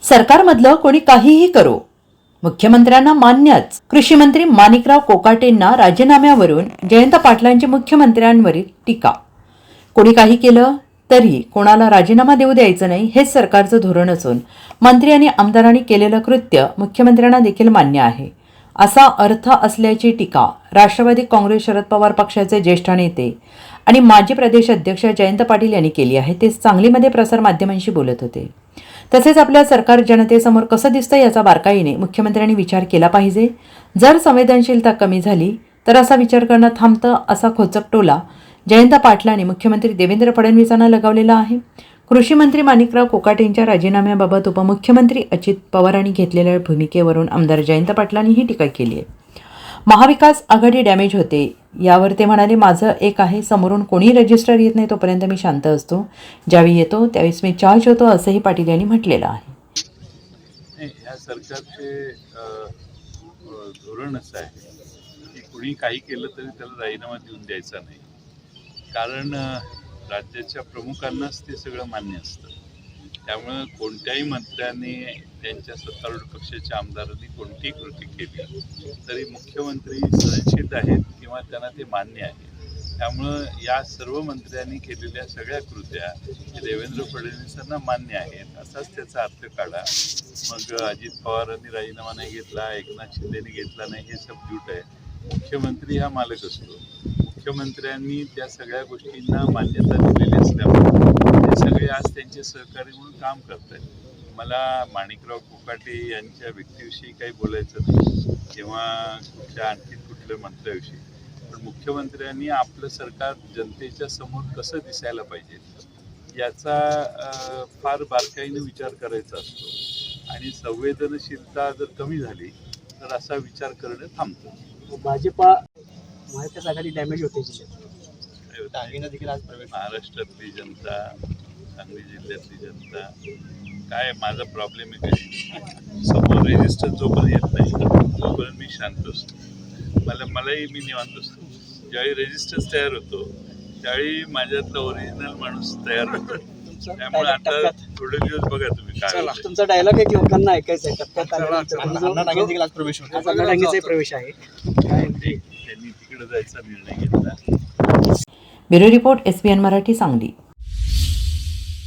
सरकारमधलं कोणी काहीही करो, मुख्यमंत्र्यांना मान्यच. कृषी मंत्री माणिकराव कोकाटेंना राजीनाम्यावरून जयंत पाटलांची मुख्यमंत्र्यांवरील टीका. कोणी काही केलं तरी कोणाला राजीनामा देऊ द्यायचं नाही, हेच सरकारचं धोरण असून मंत्री आणि आमदारांनी केलेलं कृत्य मुख्यमंत्र्यांना देखील मान्य आहे, असा अर्थ असल्याची टीका राष्ट्रवादी काँग्रेस शरद पवार पक्षाचे ज्येष्ठ नेते आणि माजी प्रदेश अध्यक्ष जयंत पाटील यांनी केली आहे. ते सांगलीमध्ये प्रसारमाध्यमांशी बोलत होते. तसेच आपल्या सरकार जनतेसमोर कसं दिसतं याचा बारकाईने मुख्यमंत्र्यांनी विचार केला पाहिजे. जर संवेदनशीलता कमी झाली तर असा विचार करणं थांबतं, असा खोचक टोला जयंत पाटलांनी मुख्यमंत्री देवेंद्र फडणवीसांना लगावलेला आहे. कृषी मंत्री माणिकराव कोकाटेंच्या राजीनाम्याबाबत उपमुख्यमंत्री अजित पवारांनी घेतलेल्या भूमिकेवरून आमदार जयंत पाटलांनी ही टीका केली आहे. महाविकास आघाडी डॅमेज होते यावर ते म्हणाले, माझं एक आहे, समोरून कोणी रजिस्टर येत नाही तोपर्यंत मी शांत असतो, ज्यावेळी येतो त्यावेळेस मी चार्ज होतो, असंही पाटील यांनी म्हटलेलं आहे. या सरकारचे धोरण असं आहे की कुणी काही केलं तरी त्याला राजीनामा देऊन द्यायचा नाही. कारण राज्याच्या प्रमुखांनाच ते सगळं मान्य असतं. त्यामुळं कोणत्याही मंत्र्यांनी त्यांच्या सत्तारूढ पक्षाच्या आमदारांनी कोणतीही कृती केली तरी मुख्यमंत्री सहनशील आहेत किंवा त्यांना ते मान्य आहे. त्यामुळं या सर्व मंत्र्यांनी केलेल्या सगळ्या कृत्या देवेंद्र फडणवीसांना मान्य आहेत असाच त्याचा अर्थ काढा. मग अजित पवारांनी राजीनामा नाही घेतला, एकनाथ शिंदेनी घेतला नाही, हे सब झूट आहे. मुख्यमंत्री हा मालक असतो. मुख्यमंत्र्यांनी त्या सगळ्या गोष्टींना मान्यता दिलेली असल्यामुळे ते सगळे आज त्यांचे सहकारी म्हणून काम करत आहेत. मला माणिकराव कोकाटे यांच्या व्यक्तीविषयी काही बोलायचं नाही किंवा आणखी कुठल्या मंत्र्याविषयी, पण मुख्यमंत्र्यांनी आपलं सरकार जनतेच्या समोर कसं दिसायला पाहिजे याचा फार बारकाईने विचार करायचा असतो आणि संवेदनशीलता जर कमी झाली तर असा विचार करणं थांबतं. भाजपा महाविकास आघाडी डॅमेज होते देखील आज प्रवेश. महाराष्ट्रातली जनता, सांगली जिल्ह्यातली जनता, काय माझा प्रॉब्लेम आहे काय, समोर रेजिस्टर जोपर्यंत येत नाही तोपर्यंत मी शांत असतो. मलाही मी निवांत असतो. ज्यावेळी रेजिस्टर्स तयार होतो त्यावेळी माझ्यातला ओरिजिनल माणूस तयार होतो. त्यामुळे आता थोडे दिवस बघा तुम्ही काय. तुमचा डायलॉग आहे की लोकांना ऐकायचं आहे. प्रवेश आहे, त्यांनी तिकडे जायचा निर्णय घेतला. Bureau report, SBN Marathi, Sangli.